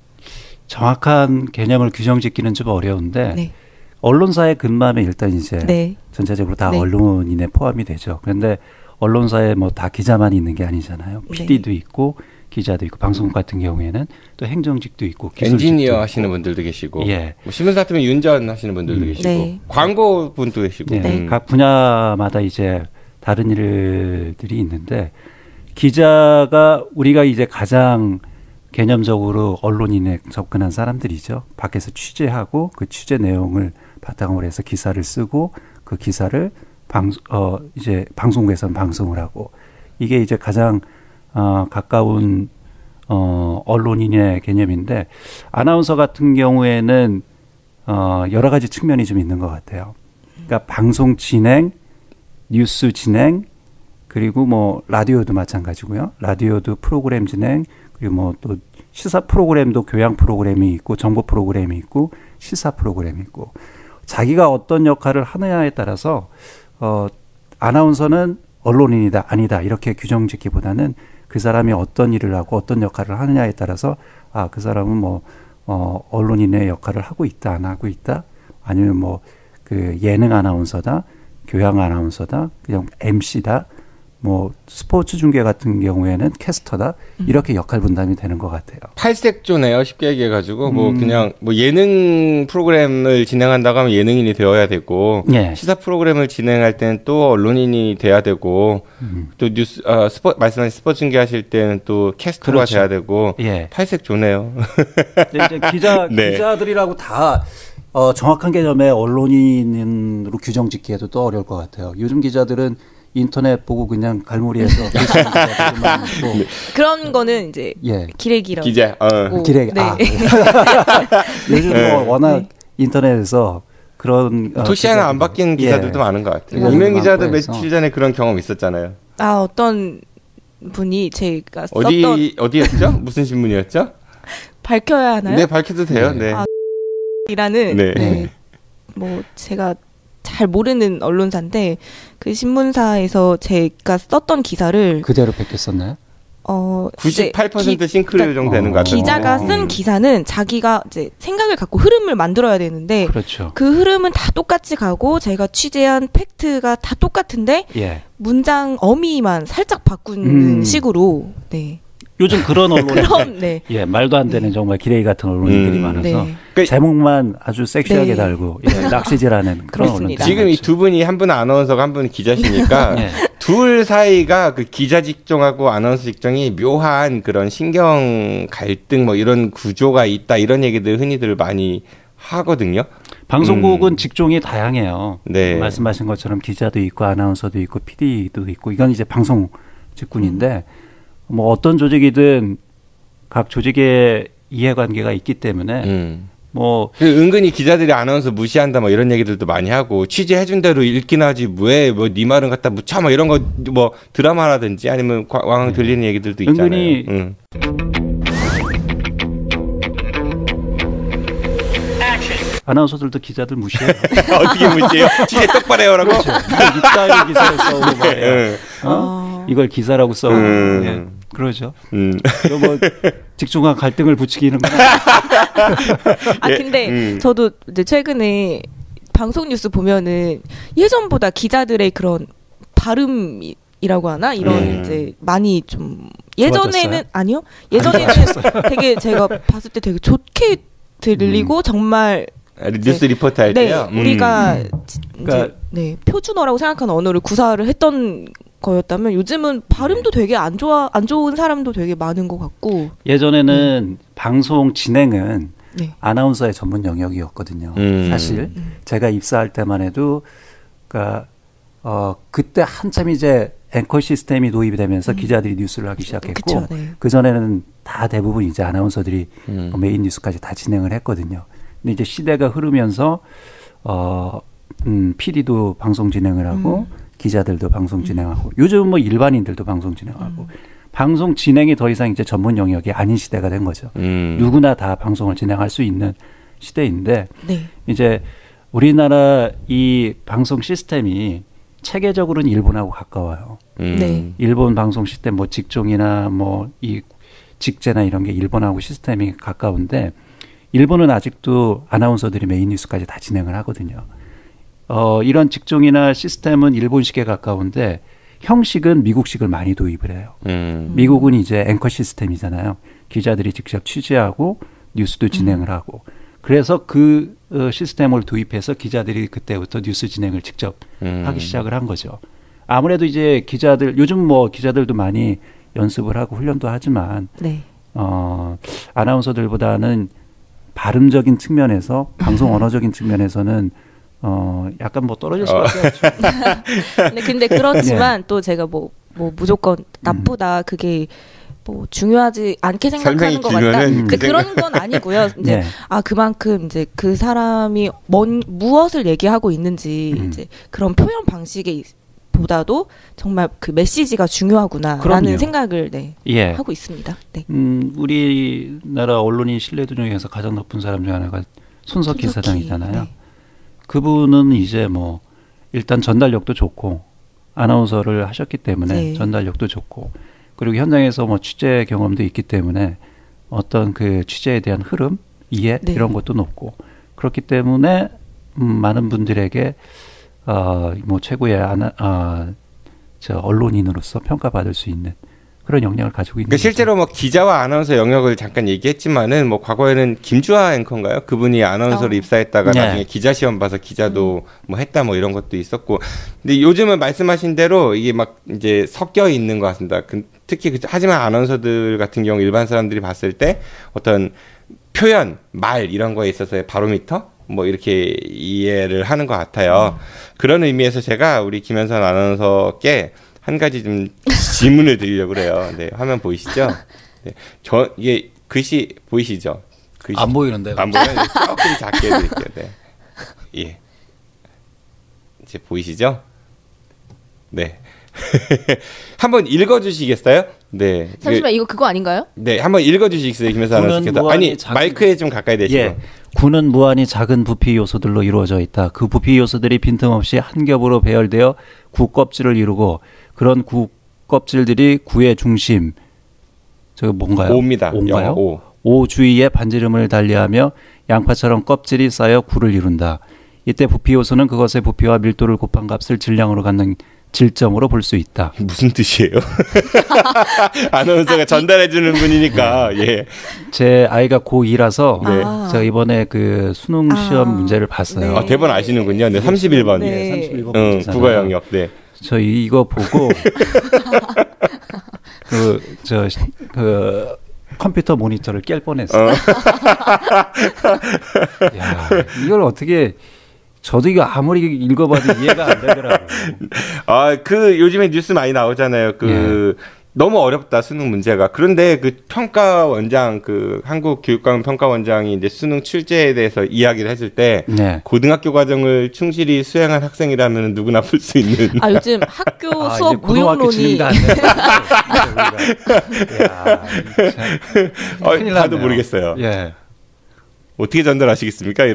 정확한 개념을 규정짓기는 좀 어려운데 네. 언론사에 근무하면 일단 이제 네. 전체적으로 다 네. 언론인에 포함이 되죠. 그런데 언론사에 뭐 다 기자만 있는 게 아니잖아요. PD도 있고 기자도 있고 방송국 같은 경우에는 또 행정직도 있고 기술직도 엔지니어 있고. 하시는 분들도 계시고 예. 뭐 신문사 같으면 윤전 하시는 분들도 계시고 네. 광고 분도 계시고 네. 각 분야마다 이제 다른 일들이 있는데 기자가 우리가 이제 가장 개념적으로 언론인에 접근한 사람들이죠. 밖에서 취재하고 그 취재 내용을 바탕으로 해서 기사를 쓰고 그 기사를 이제 방송국에서는 방송을 하고 이게 이제 가장 가까운 언론인의 개념인데 아나운서 같은 경우에는 여러 가지 측면이 좀 있는 것 같아요. 그러니까 방송 진행, 뉴스 진행, 그리고 뭐 라디오도 마찬가지고요. 라디오도 프로그램 진행, 그리고 뭐 또 시사 프로그램도 교양 프로그램이 있고 정보 프로그램이 있고 시사 프로그램이 있고 자기가 어떤 역할을 하느냐에 따라서 아나운서는 언론인이다 아니다 이렇게 규정짓기보다는 그 사람이 어떤 일을 하고 어떤 역할을 하느냐에 따라서 그 사람은 뭐 언론인의 역할을 하고 있다 안 하고 있다 아니면 뭐 그 예능 아나운서다 교양 아나운서다, 그냥 MC다, 뭐 스포츠 중계 같은 경우에는 캐스터다 이렇게 역할 분담이 되는 것 같아요. 팔색조네요. 쉽게 얘기해가지고 뭐 그냥 뭐 예능 프로그램을 진행한다고 하면 예능인이 되어야 되고 예. 시사 프로그램을 진행할 때는 또 언론인이 돼야 되고 또 뉴스 말씀하신 스포츠 중계하실 때는 또 캐스터가 그렇죠. 돼야 되고 예. 팔색조네요. 이제 기자들이라고 다 정확한 개념의 언론인으로 규정짓기에도 또 어려울 것 같아요. 요즘 기자들은 인터넷 보고 그냥 갈무리해서 네. 그런 거는 이제 기레기라고 기자 기레기 네. 요즘 뭐 워낙 인터넷에서 그런 토시 하나 안 바뀐 기자들도 많은 것 같아요. 익명 기자도 며칠 전에 그런 경험 있었잖아요. 어떤 분이 제가 썼던 어디였죠? 무슨 신문이었죠? 밝혀야 하나요? 네, 밝혀도 돼요. 네. 이라는 뭐 제가 잘 모르는 언론사인데 그 신문사에서 제가 썼던 기사를 그대로 베꼈었나요? 98% 싱크로율 정도 되는 것 같아요. 기자가 쓴 기사는 자기가 이제 생각을 갖고 흐름을 만들어야 되는데 그렇죠. 그 흐름은 다 똑같이 가고 제가 취재한 팩트가 다 똑같은데 문장 어미만 살짝 바꾸는 식으로 요즘 그런 언론이 말도 안 되는 정말 기레기 같은 언론인들이 많아서 제목만 아주 섹시하게 달고 낚시질하는 그런 언론들. 지금 이 두 분이 한 분은 아나운서가 한 분은 기자시니까 둘 사이가 그 기자 직종하고 아나운서 직종이 묘한 그런 신경 갈등 뭐 이런 구조가 있다 이런 얘기들 흔히들 많이 하거든요. 방송국은 직종이 다양해요. 네. 말씀하신 것처럼 기자도 있고 아나운서도 있고 PD도 있고 이건 이제 방송 직군인데 뭐 어떤 조직이든 각 조직의 이해관계가 있기 때문에 뭐 은근히 기자들이 아나운서 무시한다 뭐 이런 얘기들도 많이 하고 취재해준 대로 읽긴 하지 왜 뭐 네 말은 갖다 묻혀 뭐 이런 거 뭐 드라마라든지 아니면 왕왕 들리는 얘기들도 있잖아요. 은근히 아나운서들도 기자들 무시해요. 어떻게 무시해요? 취재 똑바로 해요라고? 그렇죠. 이따위 기사를 써오고 말이에요. 이걸 기사라고 써오고 그러죠. 뭐 직종과 갈등을 부추기는 건 근데 저도 이제 최근에 방송 뉴스 보면은 예전보다 기자들의 그런 발음이라고 하나 이런 이제 많이 좀 예전에는 좋아졌어요? 아니요. 예전에는 되게 제가 봤을 때 되게 좋게 들리고 정말 뉴스 리포터 할 때요. 우리가 이제 표준어라고 생각하는 언어를 구사를 했던 거였다면 요즘은 발음도 되게 안 좋은 사람도 되게 많은 것 같고 예전에는 방송 진행은 아나운서의 전문 영역이었거든요. 사실 제가 입사할 때만 해도 그러니까 그때 한참 이제 앵커 시스템이 도입이 되면서 기자들이 뉴스를 하기 시작했고 그 전에는 다 대부분 이제 아나운서들이 메인 뉴스까지 다 진행을 했거든요. 근데 이제 시대가 흐르면서 PD도 방송 진행을 하고 기자들도 방송 진행하고 요즘은 뭐 일반인들도 방송 진행하고 방송 진행이 더 이상 이제 전문 영역이 아닌 시대가 된 거죠. 누구나 다 방송을 진행할 수 있는 시대인데 이제 우리나라 이 방송 시스템이 체계적으로는 일본하고 가까워요. 일본 방송 시스템 뭐 직종이나 뭐 이 직제나 이런 게 일본하고 시스템이 가까운데 일본은 아직도 아나운서들이 메인 뉴스까지 다 진행을 하거든요. 이런 직종이나 시스템은 일본식에 가까운데 형식은 미국식을 많이 도입을 해요. 미국은 이제 앵커 시스템이잖아요. 기자들이 직접 취재하고 뉴스도 진행을 하고 그래서 그 시스템을 도입해서 기자들이 그때부터 뉴스 진행을 직접 하기 시작을 한 거죠. 아무래도 이제 기자들 요즘 뭐 기자들도 많이 연습을 하고 훈련도 하지만 아나운서들보다는 발음적인 측면에서 방송 언어적인 측면에서는 약간 뭐 떨어질 수밖에 없죠. 근데 그렇지만 또 제가 뭐 무조건 나쁘다 그게 뭐 중요하지 않게 생각하는 것 같다. 그런 건 아니고요. 이제 그만큼 이제 그 사람이 무엇을 얘기하고 있는지 이제 그런 표현 방식에 보다도 정말 그 메시지가 중요하구나라는 생각을 하고 있습니다. 우리나라 언론인 신뢰도 중에서 가장 높은 사람 중 하나가 손석희 사장이잖아요. 그분은 이제 뭐 일단 전달력도 좋고 아나운서를 하셨기 때문에 전달력도 좋고 그리고 현장에서 뭐 취재 경험도 있기 때문에 어떤 그 취재에 대한 흐름, 이해 이런 것도 높고 그렇기 때문에 많은 분들에게 뭐 최고의 저 언론인으로서 평가받을 수 있는 그런 영향을 가지고 있는. 그러니까 실제로 뭐 기자와 아나운서 영역을 잠깐 얘기했지만은 뭐 과거에는 김주하 앵커인가요? 그분이 아나운서로 입사했다가 네. 나중에 기자 시험 봐서 기자도 뭐 했다 뭐 이런 것도 있었고. 근데 요즘은 말씀하신 대로 이게 막 이제 섞여 있는 것 같습니다. 특히 하지만 아나운서들 같은 경우 일반 사람들이 봤을 때 어떤 표현, 말 이런 거에 있어서의 바로미터 뭐 이렇게 이해를 하는 것 같아요. 그런 의미에서 제가 우리 김현선 아나운서께 한 가지 좀 질문을 드리려고 그래요. 네, 화면 보이시죠? 네, 이게 글씨 보이시죠? 글씨. 안 보이는데요. 안 보여요? 조금 작게 해드릴게요. 네. 예. 이제 보이시죠? 네. 한번 읽어주시겠어요? 네. 잠시만 이거 그거 아닌가요? 네, 한번 읽어주시겠어요, 김현선 아나운서께서? 아니, 마이크에 좀 가까이 대시고. 예. 구는 무한히 작은 부피 요소들로 이루어져 있다. 그 부피 요소들이 빈틈없이 한 겹으로 배열되어 구 껍질을 이루고 그런 구 껍질들이 구의 중심, 저거 뭔가요? 오입니다. 오인가요? 오. 오 주위에 반지름을 달리하며 양파처럼 껍질이 쌓여 구를 이룬다. 이때 부피 요소는 그것의 부피와 밀도를 곱한 값을 질량으로 갖는 질점으로 볼 수 있다. 무슨 뜻이에요? 아나운서가 전달해 주는 분이니까. 예. 제 아이가 고2라서 제가 이번에 그 수능 시험 문제를 봤어요. 아, 대본 아시는군요. 네, 31번. 네. 31번. 국어 영역. 네. 저 이거 보고 그 컴퓨터 모니터를 깰 뻔했어요. 야, 이걸 어떻게 저도 이거 아무리 읽어봐도 이해가 안 되더라고요. 아, 요즘에 뉴스 많이 나오잖아요. 너무 어렵다, 수능 문제가. 그런데 그 평가원장, 한국교육과정 평가원장이 이제 수능 출제에 대해서 이야기를 했을 때, 고등학교 과정을 충실히 수행한 학생이라면 누구나 풀 수 있는. 아, 요즘 학교 수업 무용론이. 다도 모르겠어요. 예. 어떻게 전달하시겠습니까?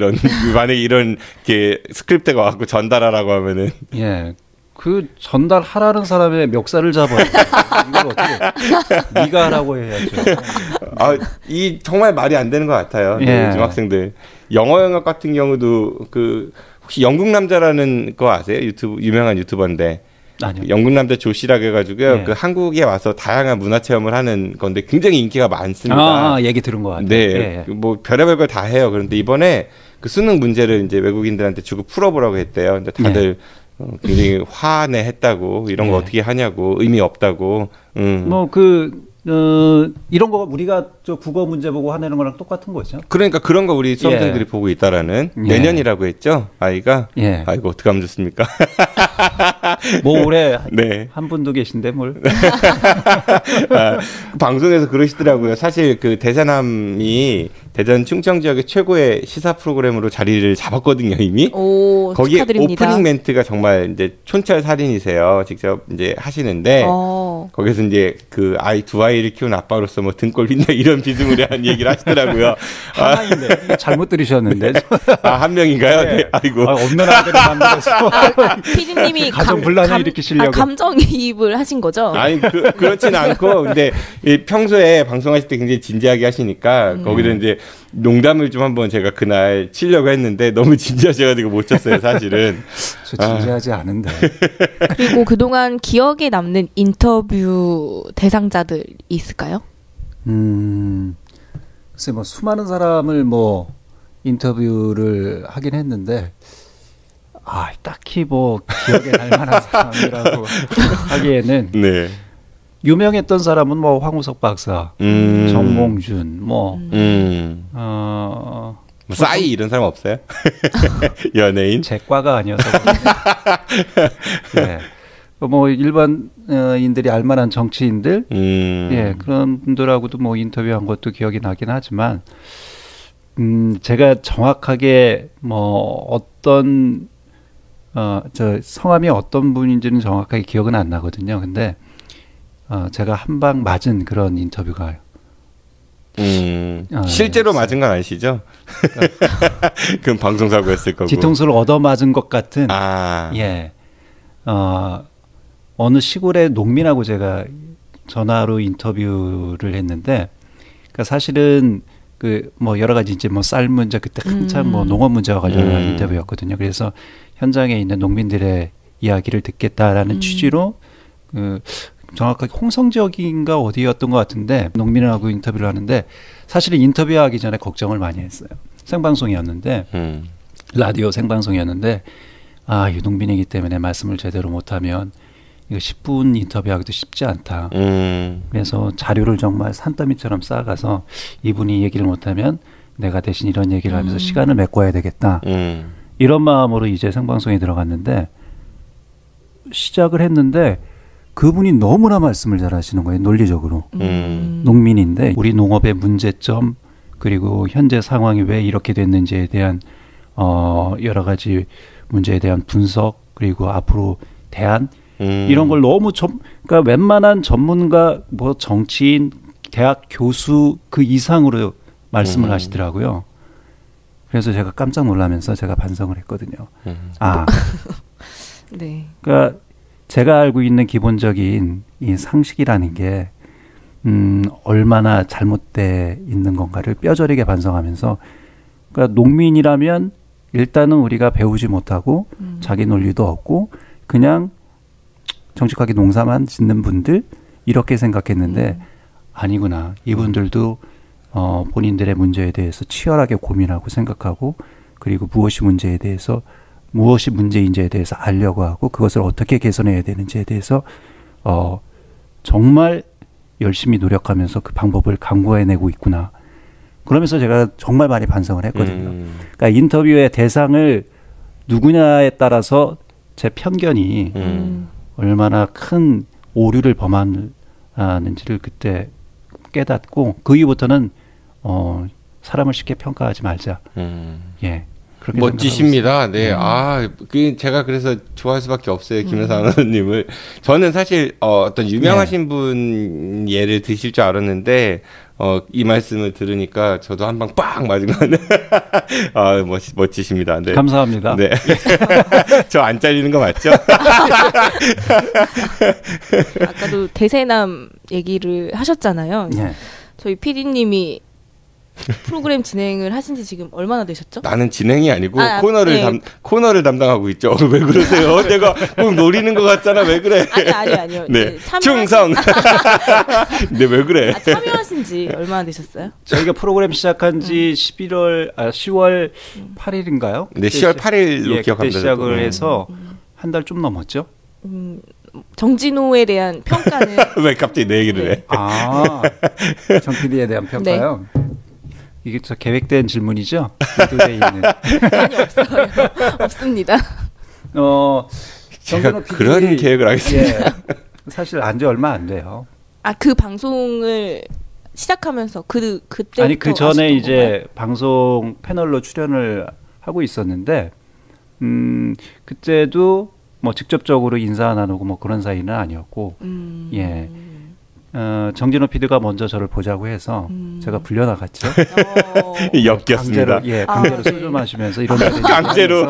만약에 이런 게 스크립트가 와갖고 전달하라고 하면은. 예. 그 전달하라는 사람의 멱살을 잡아요. 이걸 어떻게 네가 하라고 해야죠. 아, 정말 말이 안 되는 것 같아요. 예. 요즘 학생들. 영어 영역 같은 경우도 혹시 영국 남자라는 거 아세요? 유명한 유튜버인데. 아니요. 영국 남자 조씨라고 해가지고요. 예. 한국에 와서 다양한 문화 체험을 하는 건데 굉장히 인기가 많습니다. 얘기 들은 것 같아요. 네. 예. 뭐 별의별 걸 다 해요. 그런데 이번에 그 수능 문제를 이제 외국인들한테 주고 풀어보라고 했대요. 근데 다들 굉장히 화내했다고 이런 거 어떻게 하냐고 의미 없다고. 이런 거 우리가 저 국어 문제 보고 화내는 거랑 똑같은 거죠. 그러니까 그런 거 우리 수험생들이 보고 있다라는 내년이라고 했죠. 아이가. 아이고 어떻게 하면 좋습니까? 뭐 올해 네. 한 분도 계신데 뭘. 방송에서 그러시더라고요. 사실 그 대사남이 대전 충청 지역의 최고의 시사 프로그램으로 자리를 잡았거든요, 이미. 오, 거기 축하드립니다. 오프닝 멘트가 정말 이제 촌철살인이세요. 직접 이제 하시는데 거기서 이제 그 두 아이를 키운 아빠로서 뭐 등골 빈다 이런 비스무리한 얘기를 하시더라고요. 하나인데 잘못 들으셨는데. 한 명인가요? 네. 아이고. 없는 아이들을 만들어서. PD님이 가정 분란을 일으키시려고. 감정이입을 하신 거죠? 아니 그렇지는 않고 근데 평소에 방송하실 때 굉장히 진지하게 하시니까 거기는 이제 농담을 좀 한번 제가 그날 치려고 했는데 너무 진지하셔가지고 못 쳤어요, 사실은. 저 진지하지 않은데. 그리고 그동안 기억에 남는 인터뷰 대상자들 있을까요? 글쎄 뭐 수많은 사람을 뭐 인터뷰를 하긴 했는데 딱히 뭐 기억에 날 만한 사람이라고 하기에는 네. 유명했던 사람은 뭐 황우석 박사, 정몽준, 싸이 이런 사람 없어요? 연예인? 제 과가 아니어서. 네. 뭐 일반인들이 알만한 정치인들, 그런 분들하고도 뭐 인터뷰한 것도 기억이 나긴 하지만, 제가 정확하게 뭐 어떤 저 성함이 어떤 분인지는 정확하게 기억은 안 나거든요. 근데 제가 한 방 맞은 그런 인터뷰가. 실제로 맞은 건 아니시죠? 그건 방송사고였을 거고. 뒤통수를 얻어 맞은 것 같은. 예. 어느 시골의 농민하고 제가 전화로 인터뷰를 했는데, 그러니까 사실은 그 뭐 여러 가지 이제 뭐 쌀 문제 그때 한참 뭐 농업 문제와 관련한 인터뷰였거든요. 그래서 현장에 있는 농민들의 이야기를 듣겠다라는 취지로 정확하게 홍성지역인가 어디였던 것 같은데 농민하고 인터뷰를 하는데 사실은 인터뷰하기 전에 걱정을 많이 했어요. 생방송이었는데 라디오 생방송이었는데 이 농민이기 때문에 말씀을 제대로 못하면 이거 10분 인터뷰하기도 쉽지 않다. 그래서 자료를 정말 산더미처럼 쌓아가서 이분이 얘기를 못하면 내가 대신 이런 얘기를 하면서 시간을 메꿔야 되겠다. 이런 마음으로 이제 생방송에 들어갔는데 시작을 했는데 그분이 너무나 말씀을 잘하시는 거예요. 논리적으로. 농민인데 우리 농업의 문제점 그리고 현재 상황이 왜 이렇게 됐는지에 대한 여러 가지 문제에 대한 분석 그리고 앞으로 대안 이런 걸 너무 그러니까 웬만한 전문가 뭐 정치인 대학 교수 그 이상으로 말씀을 하시더라고요. 그래서 제가 깜짝 놀라면서 제가 반성을 했거든요. 네. 그러니까 제가 알고 있는 기본적인 이 상식이라는 게 얼마나 잘못돼 있는 건가를 뼈저리게 반성하면서 그러니까 농민이라면 일단은 우리가 배우지 못하고 자기 논리도 없고 그냥 정직하게 농사만 짓는 분들 이렇게 생각했는데 아니구나. 이분들도 본인들의 문제에 대해서 치열하게 고민하고 생각하고 그리고 무엇이 문제인지에 대해서 알려고 하고 그것을 어떻게 개선해야 되는지에 대해서 정말 열심히 노력하면서 그 방법을 강구해내고 있구나. 그러면서 제가 정말 많이 반성을 했거든요. 그러니까 인터뷰의 대상을 누구냐에 따라서 제 편견이 얼마나 큰 오류를 범하는지를 그때 깨닫고 그 이후부터는 사람을 쉽게 평가하지 말자. 예. 멋지십니다. 네. 제가 그래서 좋아할 수밖에 없어요. 김여사 아나운서님을. 저는 사실, 어떤 유명하신 분 예를 드실 줄 알았는데, 이 말씀을 들으니까 저도 한 방 빵 맞은 거는, 멋지십니다. 네. 감사합니다. 네. 저 안 잘리는 거 맞죠? 아까도 대세남 얘기를 하셨잖아요. 네. 저희 PD님이 프로그램 진행을 하신 지 지금 얼마나 되셨죠? 나는 진행이 아니고 코너를 담당하고 있죠. 왜 그러세요? 내가 꼭 노리는 것 같잖아. 왜 그래? 아니요. 네. 충성. 근데 왜 그래? 참여하신 지 얼마나 되셨어요? 저희가 프로그램 시작한 지 10월 8일인가요? 네, 10월 8일로 기억합니다. 그때 시작을 해서 한 달 좀 넘었죠? 정진호에 대한 평가는 왜 갑자기 내 얘기를 해? 정 PD에 대한 평가요? 네. 이게 저 계획된 질문이죠? 의도돼 있는. 아니 없어요. 없습니다. 제가 그런 계획을 하겠습니다. 예, 사실 안 지 얼마 안 돼요. 그 방송을 시작하면서 그때 아니 그 전에 이제 방송 패널로 출연을 하고 있었는데 그때도 뭐 직접적으로 인사 나누고 뭐 그런 사이는 아니었고 예. 정진호 PD가 먼저 저를 보자고 해서 제가 불려나갔죠. 엮였습니다. 강제로 술 좀 마시면서 이런 강제로.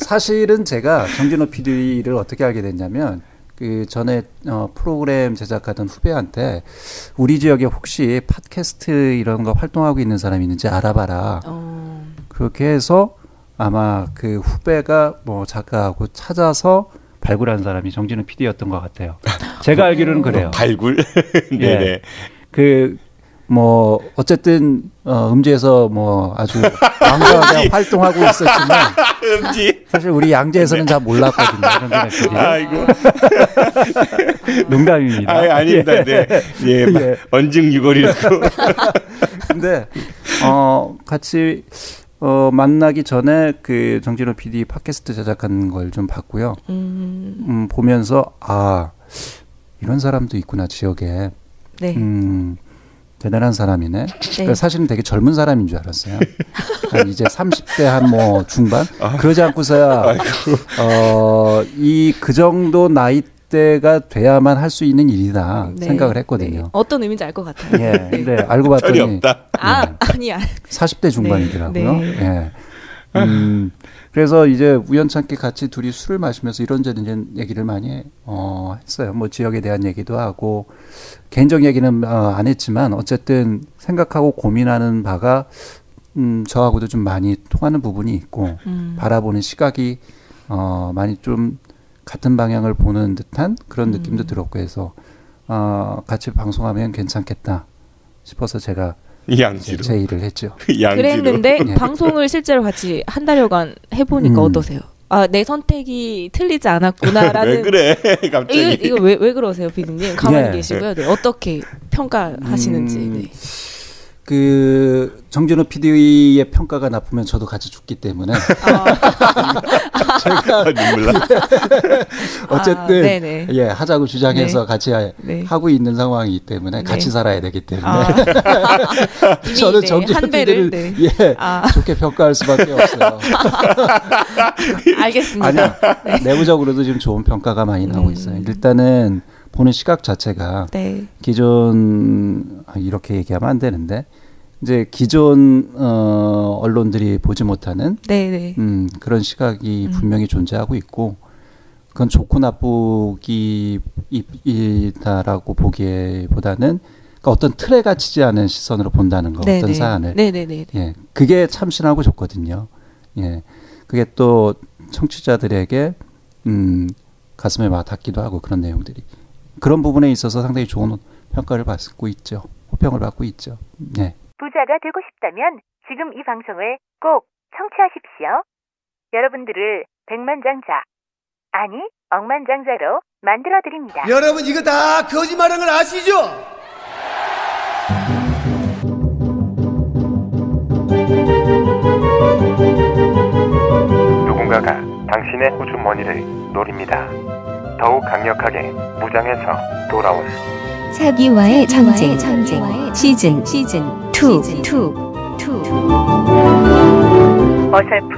사실은 제가 정진호 PD를 어떻게 알게 됐냐면 그 전에 프로그램 제작하던 후배한테 우리 지역에 혹시 팟캐스트 이런 거 활동하고 있는 사람이 있는지 알아봐라. 그렇게 해서 아마 그 후배가 뭐 작가하고 찾아서 발굴한 사람이 정진우 PD였던 것 같아요. 제가 알기로는 그래요. 발굴? 네네. 예. 어쨌든, 음지에서 뭐 아주 왕성하게 활동하고 있었지만. 음지? 사실 우리 양재에서는 잘 몰랐거든요. 정진우 PD. 아이고. 농담입니다. 아닙니다. 네. 예. 언증유골이라고. 근데, 같이, 만나기 전에 그 정진호 PD 팟캐스트 제작한 걸 좀 봤고요. 보면서 이런 사람도 있구나 지역에. 네. 대단한 사람이네. 그러니까 사실은 되게 젊은 사람인 줄 알았어요. 이제 30대 한 뭐 중반. 그러지 않고서야 그 정도 나이대가 돼야만 할 수 있는 일이다 생각을 했거든요. 네. 어떤 의미인지 알 것 같아요. 예. 근데 알고 봤더니 없다. 아니야. 40대 중반이더라고요. 네. 예. 그래서 이제 우연찮게 같이 둘이 술을 마시면서 이런저런 얘기를 많이 했어요. 뭐 지역에 대한 얘기도 하고 개인적 얘기는 안 했지만 어쨌든 생각하고 고민하는 바가 저하고도 좀 많이 통하는 부분이 있고 바라보는 시각이 많이 좀 같은 방향을 보는 듯한 그런 느낌도 들었고 해서 같이 방송하면 괜찮겠다 싶어서 제가 양지로 제 일을 했죠. 그랬는데 예. 방송을 실제로 같이 한 달여간 해보니까 어떠세요? 아, 내 선택이 틀리지 않았구나라는. 왜 그래 갑자기? 이거 왜 그러세요, 비디님? 가만히 예. 계시고요. 네, 어떻게 평가하시는지. 네. 그 정준호 PD의 평가가 나쁘면 저도 같이 죽기 때문에 제가 눈물 나. 어쨌든 예 하자고 주장해서 네. 같이 네. 하고 있는 상황이기 때문에 네. 같이 살아야 되기 때문에 네, 저는 정준호 한 배를, PD를 네. 예 좋게 평가할 수밖에 없어요. 알겠습니다. 아니요 내부적으로도 지금 좋은 평가가 많이 나오고 있어요. 일단은 보는 시각 자체가 네. 기존 이렇게 얘기하면 안 되는데 이제 기존 언론들이 보지 못하는 네네. 그런 시각이 분명히 존재하고 있고 그건 좋고 나쁘기다라고 보기보다는 그러니까 어떤 틀에 갇히지 않은 시선으로 본다는 거 네네. 어떤 사안을 네네네. 예 그게 참신하고 좋거든요. 예 그게 또 청취자들에게 가슴에 와 닿기도 하고 그런 내용들이 그런 부분에 있어서 상당히 좋은 평가를 받고 있죠. 호평을 받고 있죠. 네. 부자가 되고 싶다면 지금 이 방송을 꼭 청취하십시오. 여러분들을 백만장자, 아니 억만장자로 만들어드립니다. 여러분 이거 다 거짓말한 걸 아시죠? 누군가가 당신의 호주머니를 노립니다. 더욱 강력하게 무장해서 돌아온 사기와의 전쟁 시즌 2 어설픈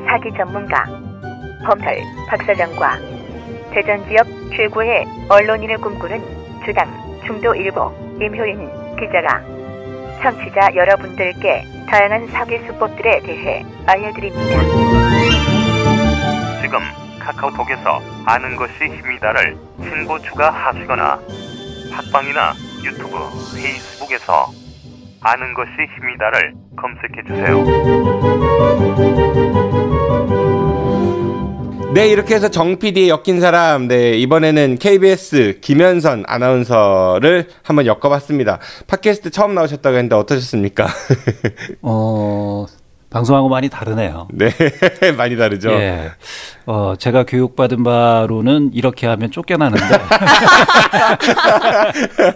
사기 전문가 범털 박사장과 대전 지역 최고의 언론인을 꿈꾸는 주당 중도일보 임효인 기자가 청취자 여러분들께 다양한 사기 수법들에 대해 알려드립니다. 지금 카카오톡에서 아는 것이 힘이다를 신고 추가하시거나 팟빵이나 유튜브, 페이스북에서 아는 것이 힘이다를 검색해주세요. 네, 이렇게 해서 정 PD의 엮인 사람, 네, 이번에는 KBS 김현선 아나운서를 한번 엮어봤습니다. 팟캐스트 처음 나오셨다고 했는데 어떠셨습니까? 방송하고 많이 다르네요. 네, 많이 다르죠. 예. 제가 교육받은 바로는 이렇게 하면 쫓겨나는데.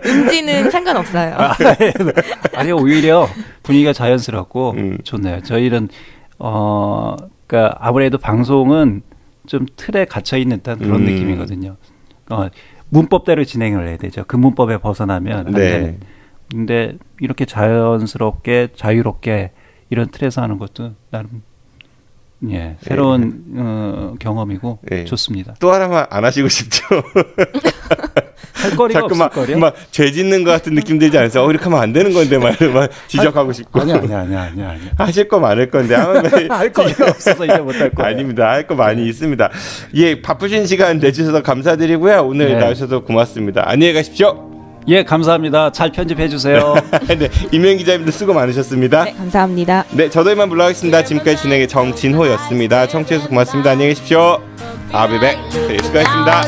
음지는 상관없어요. 아니, 오히려 분위기가 자연스럽고 좋네요. 저희는, 그러니까 아무래도 방송은 좀 틀에 gat혀있는 듯한 그런 느낌이거든요. 문법대로 진행을 해야 되죠. 그 문법에 벗어나면 안 되는. 근데 이렇게 자연스럽게, 자유롭게 이런 틀에서 하는 것도 나름 새로운 경험이고 좋습니다. 또 하나만 안 하시고 싶죠? 할 거리가 자꾸만 없을 거요? 막 죄 짓는 것 같은 느낌 들지 않으세요? 이렇게 하면 안 되는 건데 막 지적하고 싶고. 아니야. 하실 거 많을 건데. 할 거리가 없어서 이제 못할 거예요. 아닙니다. 할 거 많이 있습니다. 예, 바쁘신 시간 내주셔서 감사드리고요. 오늘 나오셔서 고맙습니다. 안녕히 가십시오. 예, 감사합니다. 잘 편집해 주세요. 네, 임현 기자님도 수고 많으셨습니다. 네, 감사합니다. 네, 저도 이만 물러가겠습니다. 지금까지 진행의 정진호였습니다. 청취해주셔서 고맙습니다. 안녕히 계십시오. I'll be back. 네, 수고하셨습니다.